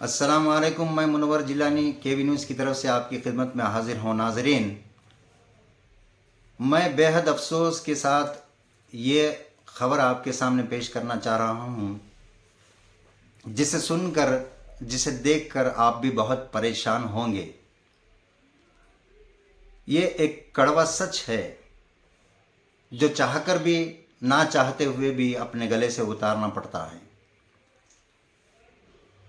अस्सलाम वालेकुम। मैं मुनव्वर जिलानी केवी न्यूज़ की तरफ से आपकी खिदमत में हाजिर हूँ। नाजरीन, मैं बेहद अफसोस के साथ ये ख़बर आपके सामने पेश करना चाह रहा हूँ, जिसे सुनकर, जिसे देखकर आप भी बहुत परेशान होंगे। ये एक कड़वा सच है जो चाहकर भी ना चाहते हुए भी अपने गले से उतारना पड़ता है।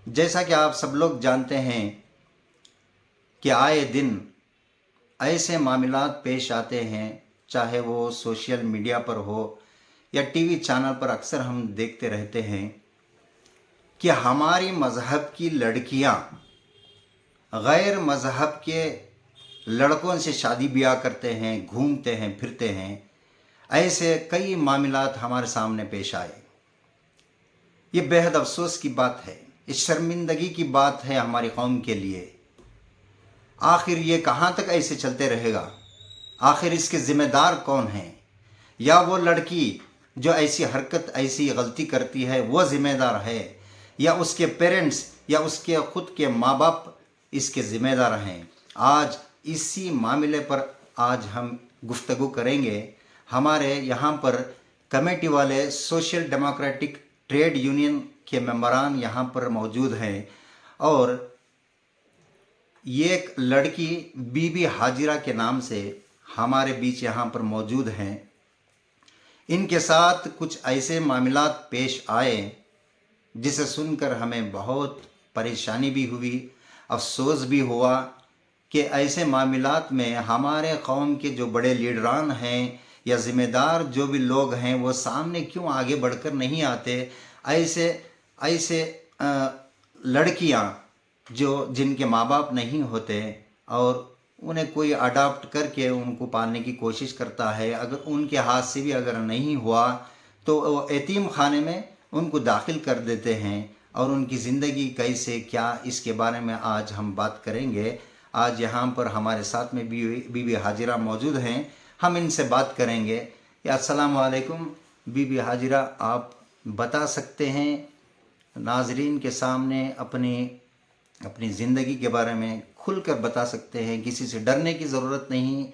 जैसा कि आप सब लोग जानते हैं कि आए दिन ऐसे मामलात पेश आते हैं, चाहे वो सोशल मीडिया पर हो या टीवी चैनल पर, अक्सर हम देखते रहते हैं कि हमारी मज़हब की लड़कियां गैर मज़हब के लड़कों से शादी ब्याह करते हैं, घूमते हैं, फिरते हैं। ऐसे कई मामलात हमारे सामने पेश आए। ये बेहद अफसोस की बात है, इस शर्मिंदगी की बात है हमारी कौम के लिए। आखिर ये कहाँ तक ऐसे चलते रहेगा? आखिर इसके ज़िम्मेदार कौन हैं? या वो लड़की जो ऐसी हरकत, ऐसी गलती करती है, वो ज़िम्मेदार है, या उसके पेरेंट्स या उसके ख़ुद के माँ बाप इसके ज़िम्मेदार हैं? आज इसी मामले पर आज हम गुफ्तगू करेंगे। हमारे यहाँ पर कमेटी वाले सोशल डेमोक्रेटिक ट्रेड यूनियन के मेंबरान यहाँ पर मौजूद हैं और ये एक लड़की बीबी हाजिरा के नाम से हमारे बीच यहाँ पर मौजूद हैं। इनके साथ कुछ ऐसे मामलात पेश आए जिसे सुनकर हमें बहुत परेशानी भी हुई, अफसोस भी हुआ कि ऐसे मामलात में हमारे कौम के जो बड़े लीडरान हैं या ज़िम्मेदार जो भी लोग हैं, वो सामने क्यों आगे बढ़कर नहीं आते। ऐसे ऐसे लड़कियां जो जिनके माँ बाप नहीं होते और उन्हें कोई अडॉप्ट करके उनको पालने की कोशिश करता है, अगर उनके हाथ से भी अगर नहीं हुआ तो वो यतीम खाने में उनको दाखिल कर देते हैं। और उनकी ज़िंदगी कैसे क्या, इसके बारे में आज हम बात करेंगे। आज यहाँ पर हमारे साथ में बीबी हाजिरा मौजूद हैं, हम इनसे बात करेंगे। या अस्सलाम वालेकुम बीबी हाजिरा, आप बता सकते हैं नाजरीन के सामने अपनी ज़िंदगी के बारे में खुलकर बता सकते हैं, किसी से डरने की ज़रूरत नहीं।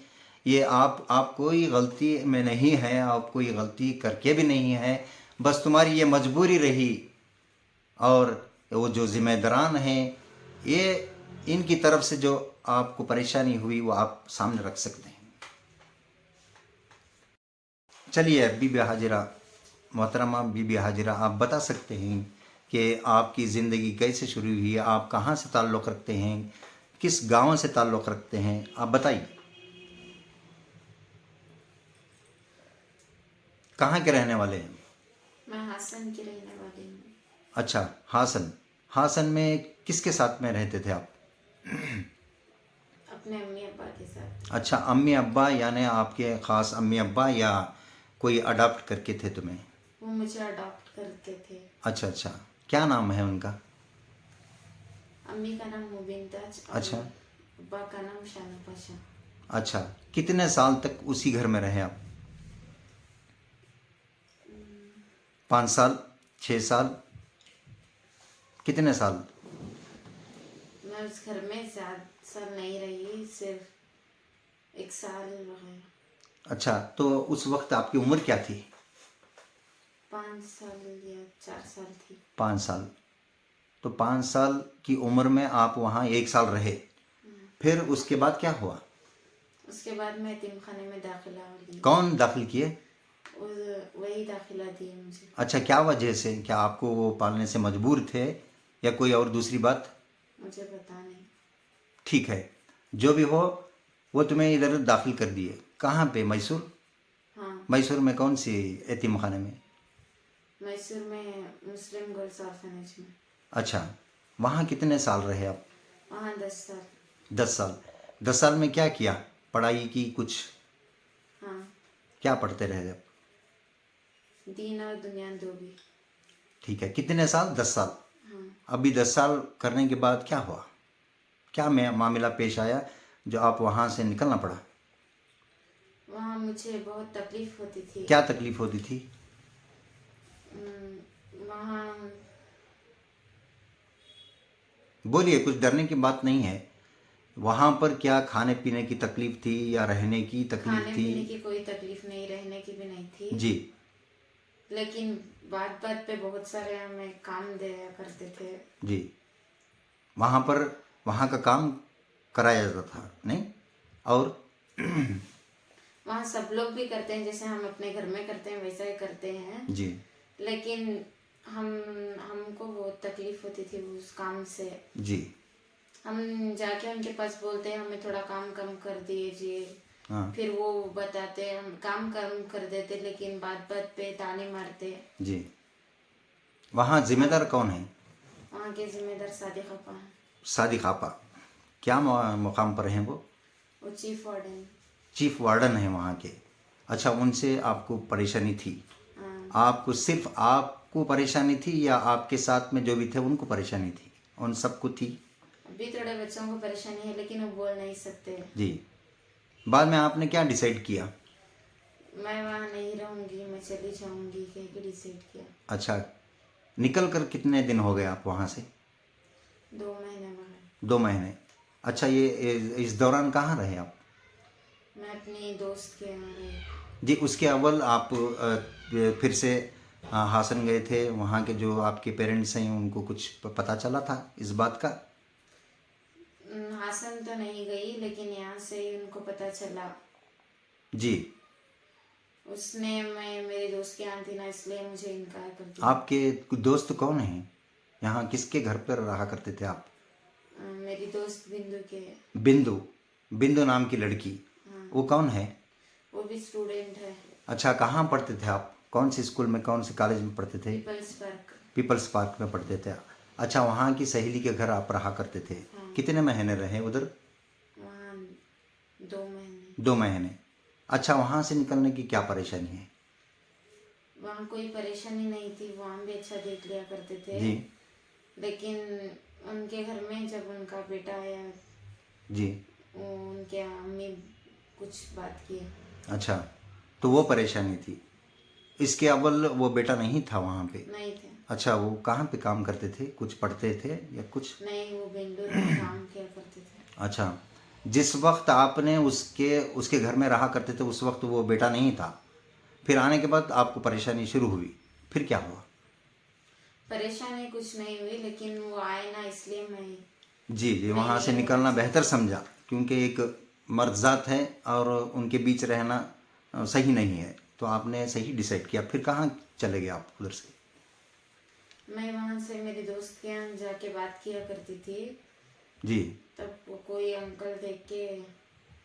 ये आप कोई गलती में नहीं है, आप कोई गलती करके भी नहीं है, बस तुम्हारी ये मजबूरी रही और वो जो ज़िम्मेदारान हैं ये इनकी तरफ से जो आपको परेशानी हुई वो आप सामने रख सकते हैं। चलिए बीबी हाजिरा, मोहतरमा बीबी हाजिरा, आप बता सकते हैं कि आपकी ज़िंदगी कैसे शुरू हुई है, आप कहाँ से ताल्लुक़ रखते हैं, किस गांव से ताल्लुक़ रखते हैं, आप बताइए। कहाँ के रहने वाले हैं? मैं हासन की रहने वाली हूँ। अच्छा, हासन। हासन में किसके साथ में रहते थे आप? अपने अम्मी अब्बा के साथ। अच्छा, अम्मी अब्बा, यानी आपके ख़ास अम्मी अब्बा या कोई अडॉप्ट करके थे तुम्हें? वो मुझे अडॉप्ट करते थे। अच्छा अच्छा, क्या नाम है उनका? अम्मी का नाम मुबिन ताज और अच्छा अब्बा का नाम शानू पाशा। अच्छा, कितने साल तक उसी घर में रहे आप? 5 साल, 6 साल, कितने साल? मैं उस घर में ज़्यादा साल नहीं रही, सिर्फ 1 साल रही। अच्छा, तो उस वक्त आपकी उम्र क्या थी? 5 साल या 4 साल थी। 5 साल। तो 5 साल की उम्र में आप वहाँ 1 साल रहे, फिर उसके बाद क्या हुआ? उसके बाद मैं यतीम खाने में दाखिला ली। कौन दाखिल किए? वही दाखिला दिए मुझे। अच्छा, क्या वजह से? क्या आपको वो पालने से मजबूर थे या कोई और दूसरी बात? मुझे पता नहीं। ठीक है, जो भी हो, वो तुम्हें इधर दाखिल कर दिए। कहाँ पे? मैसूर? हाँ, मैसूर में कौन सी यतीम खाने में? मैसूर में मुस्लिम गर्ल्स ऑर्फनेज में। अच्छा, वहाँ कितने साल रहे आप? वहाँ 10 साल। 10 साल। 10 साल में क्या किया? पढ़ाई की कुछ? हाँ, क्या पढ़ते रहे आप? दीन और दुनिया दो भी। ठीक है, कितने साल? 10 साल। हाँ, अभी 10 साल करने के बाद क्या हुआ? क्या मामला पेश आया जो आप वहाँ से निकलना पड़ा? वहाँ मुझे बहुत तकलीफ होती थी। क्या तकलीफ होती थी? वहाँ बोलिए, कुछ डरने की बात नहीं है। वहाँ पर क्या खाने पीने की तकलीफ थी या रहने की तकलीफ खाने थी? पीने की कोई तकलीफ नहीं, रहने की भी नहीं थी। जी लेकिन बात बात पे बहुत सारे हमें काम दिया करते थे। जी। वहाँ पर वहाँ का काम कराया जाता था नहीं? और वहाँ सब लोग भी करते हैं, जैसे हम अपने घर में करते हैं वैसा ही करते हैं। जी लेकिन हम हमको बहुत तकलीफ होती थी उस काम से। जी। हम जाके उनके पास बोलते हैं हमें थोड़ा काम कम कर दीजिए। हाँ फिर वो बताते हम काम कम कर देते, लेकिन बात बात पे ताने मारते। जी। वहाँ जिम्मेदार कौन है? वहाँ के जिम्मेदार सादिक अपा हैं। सादिक आपा। क्या मुकाम पर हैं वो? वो चीफ वार्डन। चीफ वार्डन है वहाँ के। अच्छा, उनसे आपको परेशानी थी? हाँ, आपको सिर्फ आपको परेशानी थी या आपके साथ में जो भी थे उनको परेशानी थी? उन सबको थी? अभी थोड़े बच्चों को परेशानी है, लेकिन वो बोल नहीं सकते। जी। बाद में आपने क्या डिसाइड किया? मैं वहाँ नहीं रहूँगी, मैं चली जाऊँगी कह के डिसाइड किया। अच्छा, निकल कर कितने दिन हो गए आप वहाँ से? 2 महीने बाद 2 महीने। अच्छा, ये इस दौरान कहाँ रहे आप? मैं अपनी दोस्त के यहाँ रही। जी, उसके अव्वल आप फिर से हासन गए थे। वहाँ के जो आपके पेरेंट्स हैं उनको कुछ पता चला था इस बात का? हासन तो नहीं गई, लेकिन यहाँ से ही उनको पता चला। जी। उसने मैं मेरे दोस्त के यहाँ थी ना, इसलिए मुझे इनकार कर दिया। आपके दोस्त कौन हैं? यहाँ किसके घर पर रहा करते थे आप? मेरी दोस्त बिंदु के। बिंदु। बिंदु नाम की लड़की। हाँ, वो कौन है? वो भी स्टूडेंट है। अच्छा, कहाँ पढ़ते थे आप? कौन सी स्कूल में, कौन से कॉलेज में पढ़ते थे? Peoples park. पीपल्स पार्क में पढ़ते थे। अच्छा, वहाँ की सहेली के घर आप रहा करते थे। हाँ। कितने महीने रहे उधर? वहाँ 2 महीने। 2 महीने। अच्छा, वहाँ से निकलने की क्या परेशानी है? वहाँ कोई परेशानी नहीं थी, वहाँ भी अच्छा देख लिया करते थे। जी लेकिन उनके घर में जब उनका बेटा आया, जी। उनके अम्मी कुछ बात की। अच्छा, तो वो परेशानी थी। इसके अव्वल वो बेटा नहीं था वहाँ पे? नहीं थे। अच्छा, वो कहाँ पे काम करते थे? कुछ पढ़ते थे या कुछ? नहीं, वो बेंगलुरु में काम किया करते थे। अच्छा, जिस वक्त आपने उसके उसके घर में रहा करते थे उस वक्त वो बेटा नहीं था। फिर आने के बाद आपको परेशानी शुरू हुई। फिर क्या हुआ? परेशानी कुछ नहीं हुई, लेकिन वो आए ना, इसलिए मैं जी जी, वहाँ से निकलना बेहतर समझा, क्योंकि एक मर्दजात है और उनके बीच रहना सही नहीं है। तो आपने सही डिसाइड किया। फिर कहाँ चले गए आप उधर से? मैं वहाँ से मेरे दोस्त के यहाँ जाके बात किया करती थी। जी तब वो कोई अंकल देख के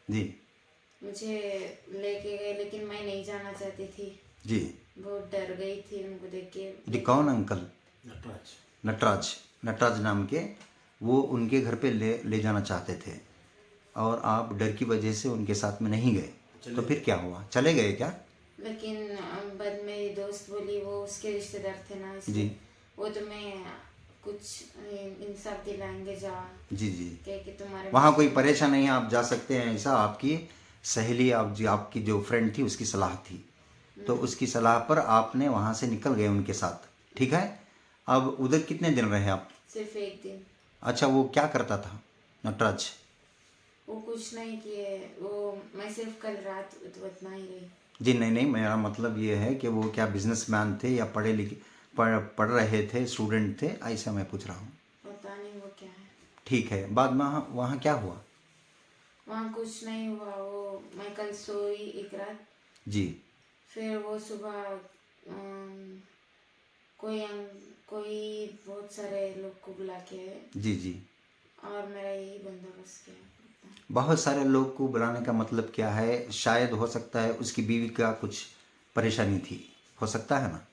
जी मुझे लेके गए, लेकिन मैं नहीं जाना चाहती थी। जी बहुत डर गई थी उनको देख के। जी। कौन अंकल? नटराज। नटराज नाम के। वो उनके घर पे ले जाना चाहते थे और आप डर की वजह से उनके साथ में नहीं गए। तो फिर क्या हुआ? चले गए क्या? लेकिन बाद में मेरी दोस्त बोली वो उसके रिश्तेदार थे ना, जी इसलिए वो तुम्हें कुछ इंसाफ दिलाएंगे, जा जी जी। कह के तुम्हारे वहाँ कोई परेशान नहीं है, आप जा सकते हैं। ऐसा आपकी सहेली, आप जी आपकी जो फ्रेंड थी उसकी सलाह थी, तो उसकी सलाह पर आपने वहाँ से निकल गए उनके साथ। ठीक है। अब उधर कितने दिन रहे आप? सिर्फ 1 दिन। अच्छा, वो क्या करता था नटराज? वो कुछ नहीं किए, वो मैं सिर्फ कल रात उतना ही रही। जी नहीं नहीं, मेरा मतलब ये है कि वो क्या बिजनेसमैन थे या पढ़े लिखे पढ़ रहे थे, स्टूडेंट थे, ऐसा मैं पूछ रहा हूँ। पता नहीं वो क्या है। ठीक है। बाद में वहाँ क्या हुआ? वहाँ कुछ नहीं हुआ। वो मैं कल सोई एक रात, जी फिर वो सुबह कोई बहुत सारे लोग को बुला के आए जी जी। और मेरा यही बंदोबस्त किया। बहुत सारे लोग को बुलाने का मतलब क्या है? शायद हो सकता है उसकी बीवी का कुछ परेशानी थी, हो सकता है ना?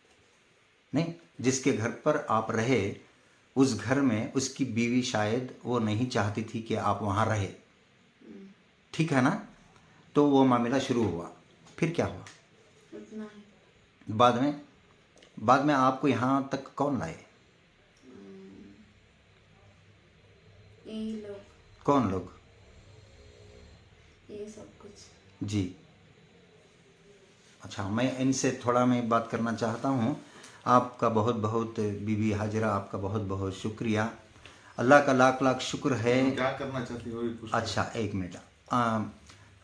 नहीं, जिसके घर पर आप रहे उस घर में उसकी बीवी शायद वो नहीं चाहती थी कि आप वहाँ रहे। ठीक है ना? तो वो मामला शुरू हुआ। फिर क्या हुआ? उतना ही। बाद में आपको यहाँ तक कौन लाए? यही लोग, कौन लोग? ये सब कुछ। जी। अच्छा, मैं इनसे थोड़ा मैं बात करना चाहता हूँ। आपका बहुत बहुत बीबी हाजिरा, आपका बहुत बहुत शुक्रिया। अल्लाह का लाख लाख शुक्र है। क्या करना चाहती हो? अच्छा, एक मिनट।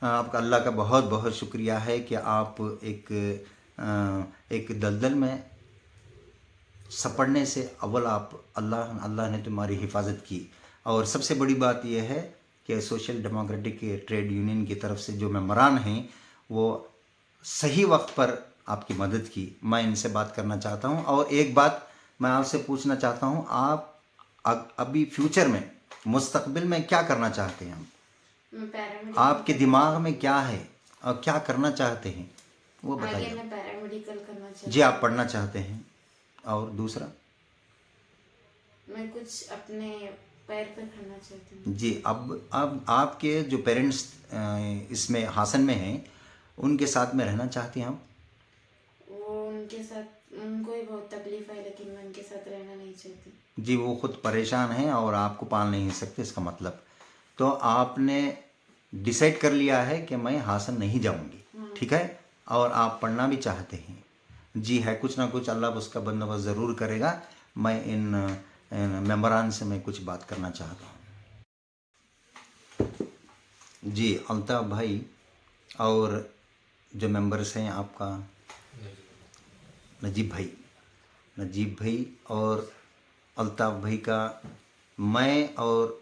आपका अल्लाह का बहुत बहुत शुक्रिया है कि आप एक दलदल में सपड़ने से अव्वल आप अल्लाह ने तुम्हारी हिफाजत की। और सबसे बड़ी बात यह है कि सोशल डेमोक्रेटिक ट्रेड यूनियन की तरफ से जो मेंबरान हैं वो सही वक्त पर आपकी मदद की। मैं इनसे बात करना चाहता हूं। और एक बात मैं आपसे पूछना चाहता हूं, आप अभी फ्यूचर में मुस्तकबिल में क्या करना चाहते हैं? मैं पैरामेडिकल आपके दिमाग में क्या है और क्या करना चाहते हैं वो आगे बताइए। मैं पैरामेडिकल करना चाहती जी, आप पढ़ना चाहते हैं। और दूसरा? हूँ। मैं कुछ अपने पैर पे खड़ना चाहती हूँ। जी, अब आपके जो पेरेंट्स इसमें हासन में हैं उनके साथ में रहना चाहते हैं आप? वो उनके साथ, उनको ही बहुत तकलीफ है, लेकिन मैं उनके साथ रहना नहीं चाहती। जी, वो खुद परेशान हैं और आपको पाल नहीं सकते, इसका मतलब तो आपने डिसाइड कर लिया है कि मैं हासन नहीं जाऊंगी। ठीक है, और आप पढ़ना भी चाहते हैं। जी है, कुछ ना कुछ अल्लाह उसका बंदोबस्त ज़रूर करेगा। मैं इन मेंबरान से मैं कुछ बात करना चाहता हूँ। जी, अल्ताफ़ भाई और जो मेंबर्स हैं आपका नजीब भाई और अल्ताफ़ भाई का मैं और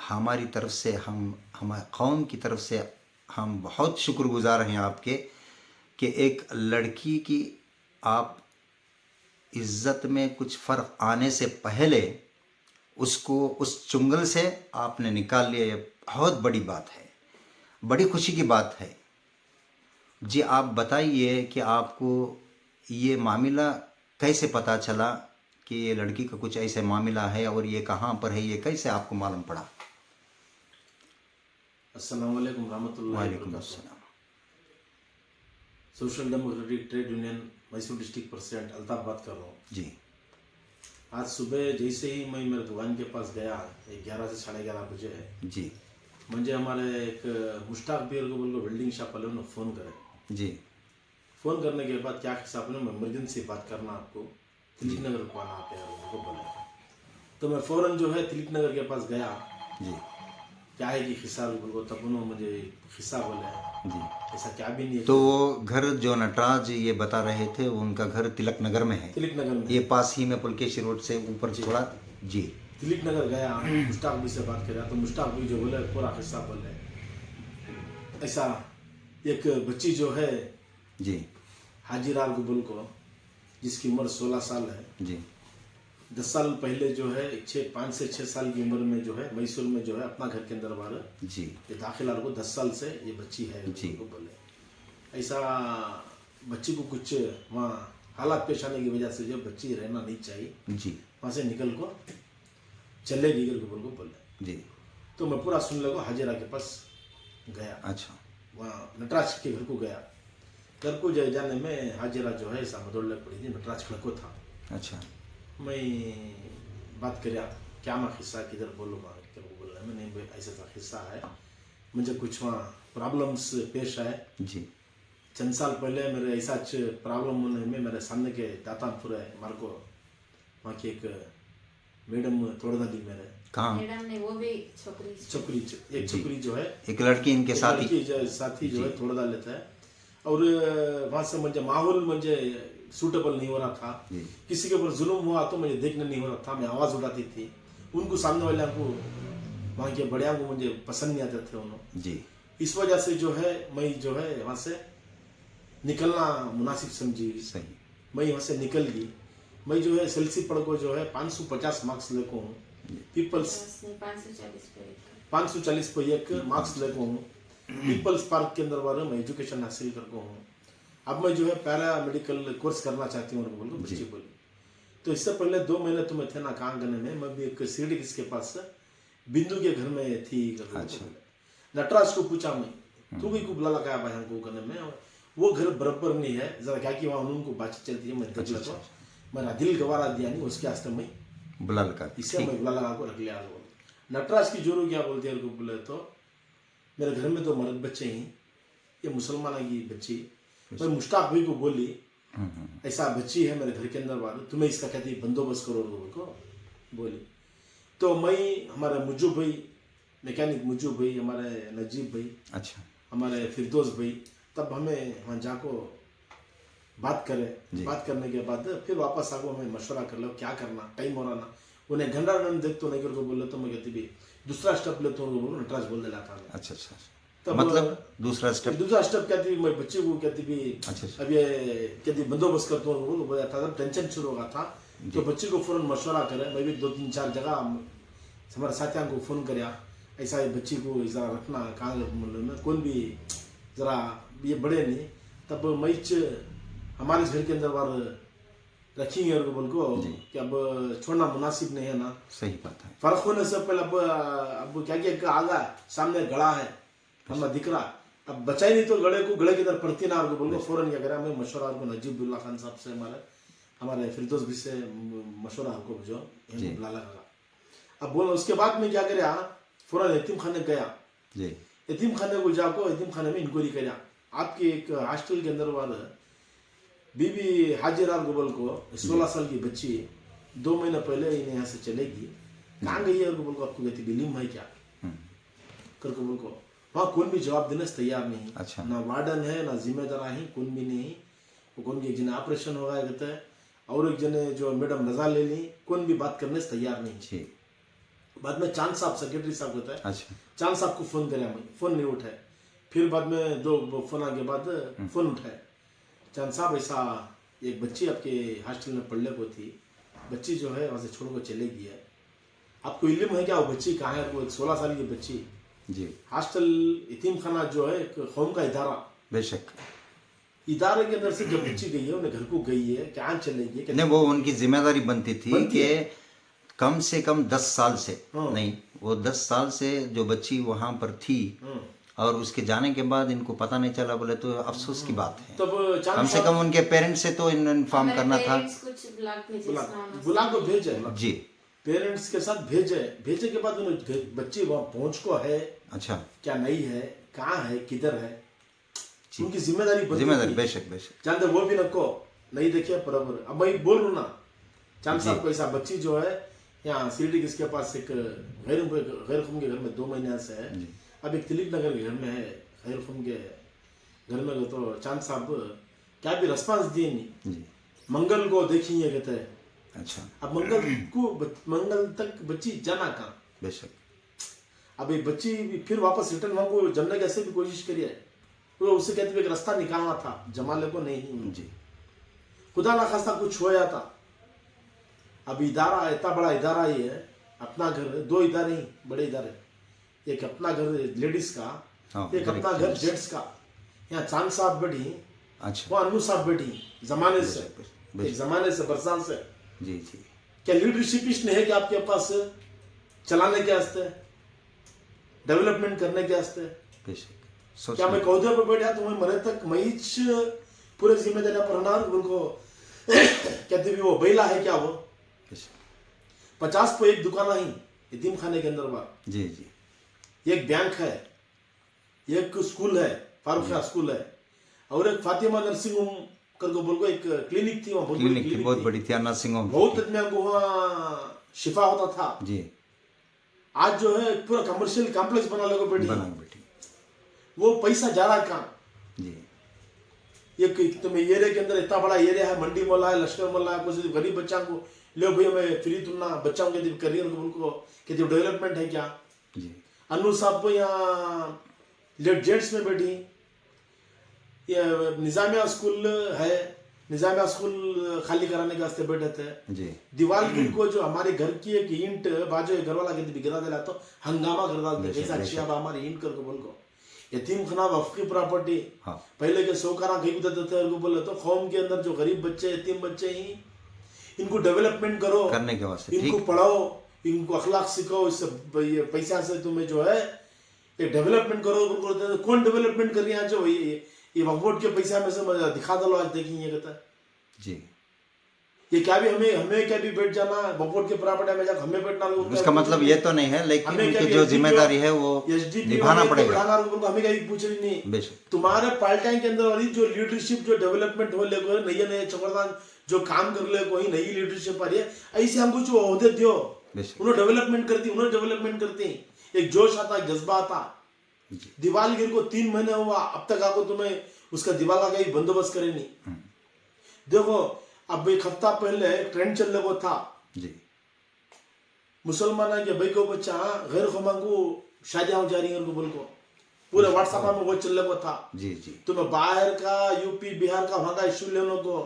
हमारी तरफ से हमारे कौम की तरफ से हम बहुत शुक्रगुजार हैं आपके कि एक लड़की की आप इज़्ज़त में कुछ फ़र्क आने से पहले उसको उस चुंगल से आपने निकाल लिया। ये बहुत बड़ी बात है, बड़ी खुशी की बात है। जी, आप बताइए कि आपको ये मामला कैसे पता चला कि ये लड़की का कुछ ऐसे मामला है और ये कहाँ पर है, ये कैसे आपको मालूम पड़ा? अस्सलाम वालेकुम रहमतुल्लाहि वालेकुम वबरकातुहू। अस्सलाम। Social democratic trade union Mysore district president Altaf बात कर रहा हूँ। जी आज सुबह जैसे ही मैं मेरे दुकान के पास गया, 11 से 11:30 बजे है, जी मुझे हमारे एक मुश्ताक बियर को बोल को वेल्डिंग शॉप वाले ने फ़ोन करे। जी फ़ोन करने के बाद क्या हिसाब ने इमरजेंसी बात करना आपको तिलक नगर को आना आप यार उनको बोला। तो मैं फ़ौरन जो है तिलक नगर के पास गया। जी क्या है कि खिस्सा बोल को, तब उन्होंने मुझे खिस्सा बोला जी। ऐसा क्या भी नहीं है। तो वो घर जो नटराज ये बता रहे थे उनका घर तिलक नगर में है। तिलक नगर में ये पास ही में पुलकेशी रोड से ऊपर थोड़ा। जी, तिलक नगर गया, मुश्ताक भी से बात किया तो मुश्ताक भी जो बोले पूरा किस्सा बोले। ऐसा एक बच्ची जो है जी, हाजीराल गुबुल को, जिसकी उम्र 16 साल है, जी 10 साल पहले जो है 5 से 6 साल की उम्र में जो है मैसूर में जो है अपना घर के अंदर बार जी ये दाखिला को 10 साल से ये बच्ची है जी। को बोले। ऐसा बच्ची को कुछ वहाँ हालात पेश आने की वजह से जो बच्ची रहना नहीं चाहिए, जी वहाँ से निकल को चलेगी गुबुल को बोले। जी। तो मैं पूरा सुन लगा, हाजिरा के पास गया, अच्छा, वहाँ नटराज के घर को गया। घर को जाने में हाजिरा जो है ऐसा मदोड़ लग पड़ी थी, नटराज घर को था। अच्छा, मैं बात कर क्या मैं खिस्सा किधर बोलूँ, बोल रहा है मैं नहीं ऐसा था खिस्सा है, मुझे कुछ वहाँ प्रॉब्लम्स पेश आए। जी चंद साल पहले मेरे ऐसा प्रॉब्लम होने में मेरे सामने के दातानपुर है मार को वहाँ की एक मैडम तोड़ दी मेरे। कहाँ? मैडम ने वो भी छोकरी एक छोकरी जो है, एक लड़की इनके साथ ही। साथी जो है तोड़ डाल लेता है। और वहाँ से मुझे माहौल मुझे सूटेबल नहीं हो रहा था, किसी के ऊपर जुल्म हुआ तो मुझे देखने नहीं हो रहा था, मैं आवाज़ उठाती थी। उनको सामने वाले को वहाँ के बड़िया को मुझे पसंद नहीं आते थे उन्होंने जी। इस वजह से जो है मैं जो है वहाँ से निकलना मुनासिब समझी। सही। मैं वहाँ से निकल गई। मैं जो है सेल्सी पढ़ को जो है 550 मार्क्स लेको हूँ, पीपल्स 540 पर एक मार्क्स लेको हूँ, पीपल्स पार्क के अंदर वाले मैं एजुकेशन हासिल करको हूँ। अब मैं जो है पैरा मेडिकल कोर्स करना चाहती हूँ बोल बच्ची बोली। तो इससे पहले 2 महीने तो मैं थे ना काम करने में, मैं भी एक सीढ़ी किसके पास बिंदु के घर में थी। अच्छा। नटराज को पूछा मैं, तू भी को बुला लगाया भाई हमको करने में, वो घर बराबर नहीं है जरा क्या कि वहाँ उनको बातचीत चलती है, मैं देख लेता हूँ, मेरा दिल गवारा दिया नहीं उसके वास्ते मैं बुला लगा इससे मैं बुला लगा को रख लिया। नटराज की जोरू क्या बोलती है बोले तो मेरे घर में तो मर्द बच्चे हैं, ये मुसलमान की बच्ची। मैं मुश्ताक भाई को बोली ऐसा बच्ची है मेरे घर के अंदर वाले, तुम्हें इसका कहती बंदोबस्त करो को बोली। तो मैं हमारे मुजू भाई मैकेनिक मुजू भाई, हमारे नजीब भाई, अच्छा हमारे फिरदौस भाई, तब हमें वहाँ जाको बात करें। बात करने के बाद फिर वापस आगो हमें मशवरा कर लो क्या करना, टाइम हो रहा ना उन्हें घंटा देख तो नहीं करके बोले तो मैं कहती भी दूसरा स्टेप ले तो बोलो नटराज बोल दिला था। अच्छा अच्छा तब मतलब दूसरा स्टेप कहती मैं बच्चे को कहती भी अच्छा अब ये कहती बंदोबस्त करता हूँ बोला था, टेंशन शुरू हो गया था तो बच्चे को फौरन मशवरा करे। मैं भी 2-3-4 जगह हमारे साथियों को फोन कराया, ऐसा ये बच्ची को जरा रखना कहाँ में कौन भी जरा ये बड़े नहीं। तब मैच हमारे घर के अंदर बार रखेंगे और बोल को कि अब छोड़ना मुनासिब नहीं है ना। सही बात है। फर्क होने से पहले अब क्या आगा सामने गड़ा है हमें दिख रहा, अब बचा ही नहीं तो गड़े को गड़े के अंदर पड़ती ना बोल को फौरन क्या करा। मैं मशवरा को नजीबुल्ला खान साहब से हमारे फिरदौस भी से मशवरा को जो बुला लगा। अब बोला उसके बाद में क्या कराया, फौरन यतीम खाने गया। यतीम खाने को जाको यतीम खाने में इंक्वायरी कराया। आपके एक हॉस्टल के अंदर वाला बीबी हाजिरा गोबल को 16 साल की बच्ची 2 महीने पहले इन्हें यहाँ से चलेगी, कहाँ गई है गोबल को आपको कहती बिलीम है क्या कर गोबल को वहाँ कौन भी जवाब देने से तैयार नहीं। अच्छा। ना वार्डन है ना जिम्मेदार है, कौन भी नहीं। वो कौन भी एक जने ऑपरेशन होगा कहते हैं और एक जने जो मैडम रजा ले ली, कौन भी बात करने से तैयार नहीं। बाद में चांद साहब सेक्रेटरी साहब कहता है, अच्छा चांद साहब को फोन कराया, मैं फोन नहीं उठाए। फिर बाद में 2 फोन आगे बाद फोन उठाए। चांद साहब ऐसा एक बच्ची आपके हॉस्टल में पढ़ने को थी, बच्ची जो है वहाँ से छोड़ को चले गई है, आपको इल्म है क्या वो बच्ची कहाँ है? वो 16 साल की बच्ची जी। हॉस्टल यतीम खाना जो है एक कौम का इदारा, बेशक इदारे के अंदर से जब बच्ची गई है उन्हें घर को गई है, क्या चलेगी नहीं, वो उनकी जिम्मेदारी बनती थी कि कम से कम 10 साल से नहीं, वो 10 साल से जो बच्ची वहां पर थी और उसके जाने के बाद इनको पता नहीं चला बोले तो अफसोस की बात है। तब कम से कम उनके पेरेंट्स से तो इन्फॉर्म करना था। बुला को भेजे जी, पेरेंट्स के साथ भेजे के बाद बच्चे वहाँ पहुंच को है, अच्छा क्या नहीं है, कहाँ है, किधर है, उनकी जिम्मेदारी बेशक जानते वो भी नको नहीं देखिए बराबर। अब मैं बोल रहा ना चांद साहब को ऐसा बच्ची जो है यहाँ सीढ़ी किसके पास एक गैर खुम के घर में 2 महीने से है, अब एक तिलीप नगर के घर में है, गैर खुम के घर में तो चांद साहब क्या भी रिस्पांस दिए नहीं। मंगल को देखेंगे कहते हैं, अच्छा अब मंगल तक बच्ची जाना कहाँ, बेशक अब ये बच्ची फिर वापस रिटर्न वहां को जमने कैसे भी कोशिश करी है, तो उससे कहते एक रास्ता निकालना था, जमाले को नहीं जी, खुदा ना खास्ता कुछ हो जाता। अब इदारा इतना बड़ा इदारा ही है, अपना घर 2 इदारे ही बड़े इदारे, एक अपना घर लेडीज का, एक अपना घर जेंट्स का। यहाँ चांद साहब बैठी, अच्छा वो अनु साहब बैठी जमाने से बरसात से जी जी। क्या लीडरशिप नहीं है कि आपके पास चलाने के वास्ते, डेवलपमेंट करने के वास्ते? क्या मैं कौदे पर बैठा तो मैं मरे तक मैं पूरे जिम्मेदारी पर ना उनको कहते भी वो बैला है क्या, वो 50 पे एक दुकान है यतीम खाने के अंदर बार जी जी, एक बैंक है, एक स्कूल है फारूक शाह स्कूल है, और एक फातिमा नर्सिंग होम करके बोल को एक क्लिनिक थी, वहाँ क्लिनिक बहुत बड़ी थी नर्सिंग होम, बहुत आदमी को वहाँ शिफा होता था जी। आज जो है पूरा कमर्शियल कॉम्प्लेक्स बना लोगों बैठी, वो पैसा जा रहा है कहाँ जी। एक तुम्हें एरिया के अंदर इतना बड़ा एरिया है, मंडी मोहल्ला है, लश्कर मोहल्ला है, कुछ गरीब बच्चा को ले भैया मैं फ्री तुमना बच्चाओं के करियर उनको कहते डेवलपमेंट है क्या जी। अनु साहब यहाँ जेंट्स में बैठी, ये निजामिया स्कूल है, निजामिया स्कूल खाली कराने के वास्ते बैठे थे जी। दीवार को जो हमारे घर की एक ईंट बाजू घर वाला कहते गिरा दिला तो हंगामा कर डालते ऐसा अच्छी अब हमारी ईंट करके बोल को यतीम खाना वक्फ की प्रॉपर्टी पहले के सौकारा कहीं देते थे बोले तो कौम के अंदर जो गरीब बच्चे यतीम बच्चे ही इनको डेवलपमेंट करो करने के वास्ते, इनको पढ़ाओ, इनको अखलाक सिखाओ, इससे पैसा से तुम्हें जो है ये डेवलपमेंट करो। उनको कौन डेवलपमेंट कर रही है जो ये वोट के पैसा में से दिखा दो आज देखेंगे कहता है जी। ये क्या भी हमें क्या भी बैठ जाना वोट के प्रॉपर्टी में जाकर हमें बैठना, उसका मतलब ये तो नहीं है, लेकिन उनकी जो जिम्मेदारी है वो निभाना पड़ेगा, हमें क्या भी पूछ रही नहीं। तुम्हारे पार्टी के अंदर वाली जो लीडरशिप जो डेवलपमेंट हो नए चौकड़दान जो काम कर ले कोई नई लीडरशिप आ रही है, ऐसे हमको जो ओहदे दो बेशक। उन्होंने डेवलपमेंट करती एक जोश आता, एक जज्बा आता। जी दीवार गिर को 3 महीने हुआ, अब तक आपको तुम्हें उसका दीवार का कहीं बंदोबस्त करे नहीं। देखो अब एक हफ्ता पहले ट्रेंड चलने को था, जी मुसलमान के भाई को बच्चा गैर खमांगू शादियां हो जा रही है उनको बोल को, पूरे व्हाट्सएप में वो चलने को था। जी जी तुम्हें बाहर का यूपी बिहार का वहां का इश्यू लेने को,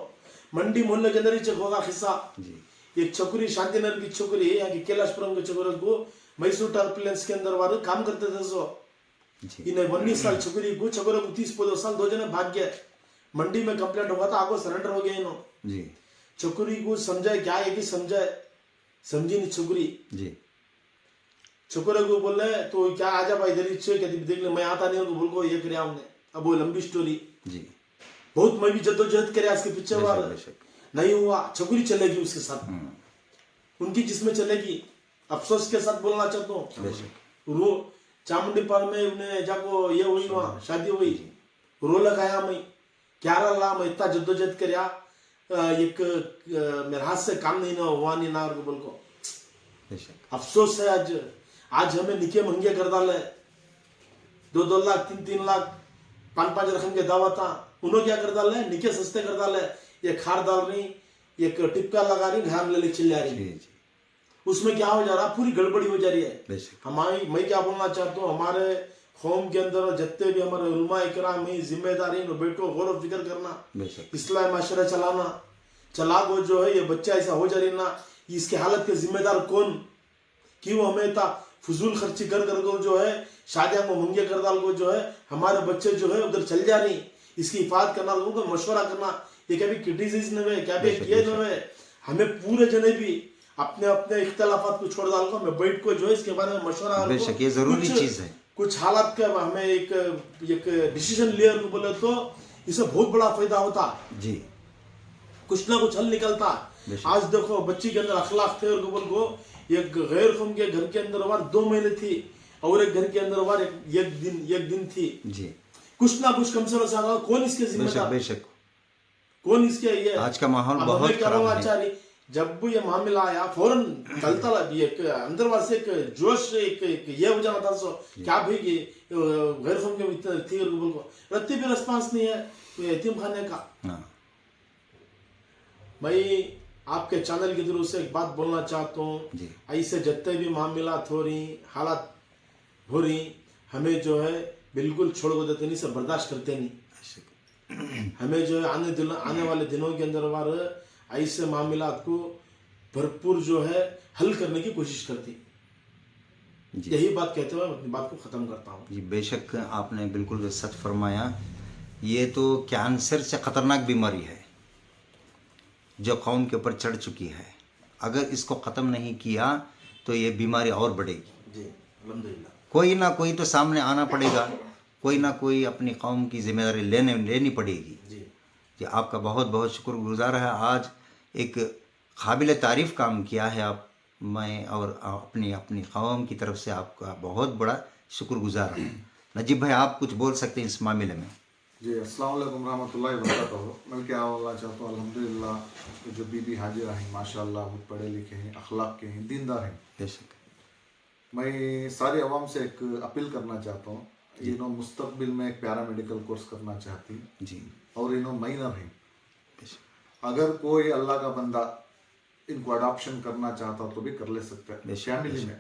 मंडी मोहल्ले के अंदर ही चेक होगा किस्सा। जी एक छोकरी शांतिनगर की छोकरी, यहाँ की कैलाशपुरम की छोकरी को मैसूर टर्पलेंस के अंदर वाले काम करते थे। सो जी इन्हें 19 साल छोकरी को 30-35 साल 2 जने भाग गए। मंडी में कंप्लेंट हुआ था, आगो सरेंडर हो गए इन्होंने। जी छोकरी को समझाए क्या है कि समझाए, समझी नहीं छोकरी। जी छोकरे को बोले तो क्या आजा भाई इधर ही देख ले, मैं आता नहीं हूँ बोल को ये कर हमने। अब वो लंबी स्टोरी, जी बहुत मैं भी जद्दोजहद करे इसके पीछे वाला, बेशक नहीं हुआ। छोकरी चलेगी उसके साथ, उनकी जिसमें चलेगी। अफसोस के साथ बोलना चाहता हूँ, बेशक रो चामुंडी पार में उन्हें जाको ये हुई, वहां शादी हुई, रो लगाया मैं 11 लाख, मैं इतना जद्दोजहद करया, एक मेरे हाथ से काम नहीं ना हुआ नहीं ना बोल को। बेशक अफसोस है आज हमें निके महंगे कर डाले, 2-2 लाख 3-3 लाख 5-5 रकम के दावता। उन्होंने क्या कर डाले, निके सस्ते कर डाले। ये खार डाल रही, एक टिपका लगा रही, घाम ले चिल्ला रही। जी जी उसमें क्या हो जा रहा, पूरी गड़बड़ी हो जा रही है। बेशक मैं क्या बोलना चाहता हूँ, हमारे कौम के अंदर जितने भी हमारे उलमा इकराम है, जिम्मेदारी बैठो गौर व फिक्र करना, बेशक इस्लाम माशरा चलाना। चलाको जो है ये बच्चा ऐसा हो जा रही ना, इसके हालत के जिम्मेदार कौन? क्यों हमें इतना फजूल खर्ची कर को जो है शादियां को महंगे कर डाल को जो है हमारे बच्चे जो है उधर चल जा रही, इसकी हिफाजत करना, लोगों को मशवरा करना। ये कभी क्रिटिसिज्म नहीं है, क्या भी किए नहीं है। हमें पूरे जने भी अपने अपने इख्तलाफात को छोड़ डाल को हमें बैठ को जो है इसके बारे में मशवरा, बेशक ये जरूरी चीज है। कुछ हालात का हमें एक डिसीजन लिया बोले तो इससे बहुत बड़ा फायदा होता, जी कुछ ना कुछ हल निकलता। आज देखो बच्ची के अंदर अखलाक थे और को एक गैर कौम के घर के अंदर वार 2 महीने थी और एक घर के अंदर वार एक दिन थी। जी कुछ ना कुछ कम से कम कौन इसके बेशक जिम्मेदार, बेशक कौन इसके ये आज का माहौल अब बहुत हमें क्या खराब होना है। चाहिए, जब ये मामला आया फौरन चलता एक अंदर वाले से एक जोश एक ये हो जाना था। सो क्या भाई कि गैर कौम के थी को रत्ती भी रिस्पांस नहीं है यतीम खाने का। हाँ मैं आपके चैनल के थ्रू से एक बात बोलना चाहता हूँ, जी ऐसे जितने भी मामलात हो रही, हालात हो रही, हमें जो है बिल्कुल छोड़ को देते नहीं, सब बर्दाश्त करते नहीं। बेशक हमें जो है आने वाले दिनों के अंदर वार ऐसे मामलात को भरपूर जो है हल करने की कोशिश करती। जी यही बात कहते हुए मैं अपनी बात को खत्म करता हूँ। जी बेशक आपने बिल्कुल सच फरमाया। ये तो कैंसर से खतरनाक बीमारी है जो कौम के ऊपर चढ़ चुकी है। अगर इसको ख़त्म नहीं किया तो ये बीमारी और बढ़ेगी। जी अल्हम्दुलिल्लाह। कोई ना कोई तो सामने आना पड़ेगा, कोई ना कोई अपनी कौम की जिम्मेदारी लेनी पड़ेगी। जी जी आपका बहुत बहुत शुक्रगुजार है। आज एक काबिल तारीफ़ काम किया है आप, मैं और अपनी कौम की तरफ से आपका बहुत बड़ा शुक्रगुजार हूँ। नजीब भाई आप कुछ बोल सकते हैं इस मामले में? जी अस्सलाम वालेकुम रहमतुल्लाहि व बरकातहू। मैं क्या बोलना चाहता हूँ, अल्हम्दुलिल्लाह जो बीबी हाजिरा हैं माशाल्लाह बहुत पढ़े लिखे हैं, अखलाक के हैं, दीनदार हैं। बेशक मैं सारी आवाम से एक अपील करना चाहता हूँ, इन्हों मुस्तकबिल में एक पैरामेडिकल कोर्स करना चाहती हैं जी और इन्हों माइनर हैं। बेशक अगर कोई अल्लाह का बंदा इनको अडॉप्शन करना चाहता तो भी कर ले सकता है बेशक, फैमिली में।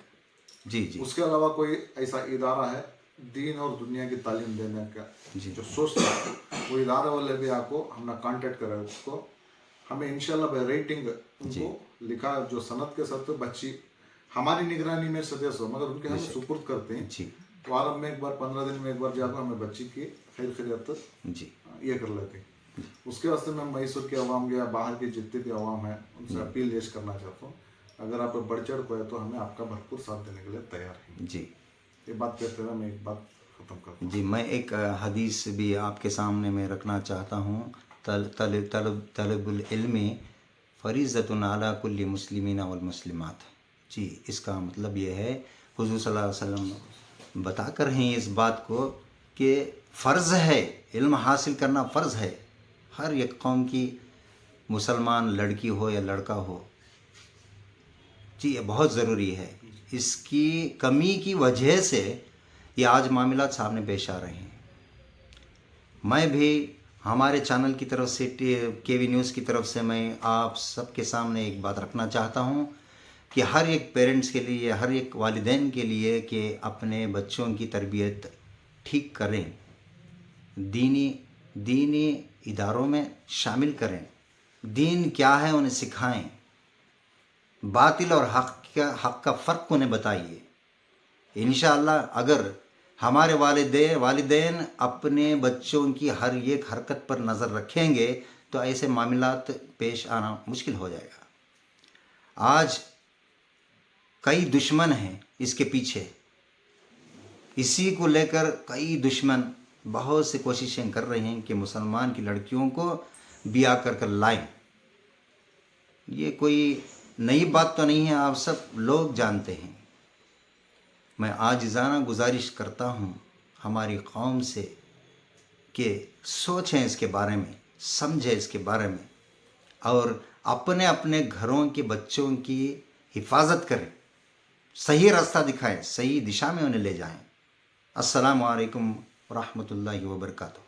जी जी उसके अलावा कोई ऐसा इदारा है दीन और दुनिया की तालीम देने का जी। जो सोचता है वो इदारे वाले भी आपको हमने कांटेक्ट करा उसको, हमें इंशाल्लाह बाय रेटिंग उनको लिखा जो सनद के साथ बच्ची हमारी निगरानी में सदस्य हो, मगर उनके हम सुपुर्द करते हैं जी वारम में एक बार 15 दिन में एक बार जाकर हमें बच्ची की खैर खैरियत जी ये कर लेते हैं। उसके वास्ते मैं मैसूर के अवाम या बाहर के जितने भी अवाम है उनसे अपील पेश करना चाहता हूँ, अगर आप बढ़ चढ़ को है तो हमें आपका भरपूर साथ देने के लिए तैयार हैं। जी ये बात कहते हुए मैं एक बात खत्म करता हूँ। जी मैं एक हदीस भी आपके सामने में रखना चाहता हूँ। तलबुल इल्मी फ़रीज़तुन अला कुल्ली मुस्लिमीन वल मुस्लिमात। जी इसका मतलब ये है हुज़ूर सल्लल्लाहु अलैहि वसल्लम बता कर हैं इस बात को कि फ़र्ज़ है, इल्म हासिल करना फ़र्ज़ है हर एक कौम की, मुसलमान लड़की हो या लड़का हो। जी ये बहुत ज़रूरी है। इसकी कमी की वजह से ये आज मामलात सामने पेश आ रहे हैं। मैं भी हमारे चैनल की तरफ से केवी न्यूज़ की तरफ से मैं आप सबके सामने एक बात रखना चाहता हूँ कि हर एक पेरेंट्स के लिए, हर एक वालिदैन के लिए कि अपने बच्चों की तरबियत ठीक करें, दीनी इदारों में शामिल करें, दीन क्या है उन्हें सिखाएं, बातिल और हक़ का फ़र्क उन्हें बताइए। इंशाअल्लाह अगर हमारे वालिदैन अपने बच्चों की हर एक हरकत पर नज़र रखेंगे तो ऐसे मामलात पेश आना मुश्किल हो जाएगा। आज कई दुश्मन हैं इसके पीछे, इसी को लेकर कई दुश्मन बहुत सी कोशिशें कर रहे हैं कि मुसलमान की लड़कियों को ब्याह कर लाएं। ये कोई नई बात तो नहीं है, आप सब लोग जानते हैं। मैं आजिज़ाना गुजारिश करता हूँ हमारी कौम से कि सोचें इसके बारे में, समझें इसके बारे में और अपने अपने घरों के बच्चों की हिफाजत करें, सही रास्ता दिखाएं, सही दिशा में उन्हें ले जाएं। अस्सलामु अलैकुम व रहमतुल्लाहि व बरकातुहू।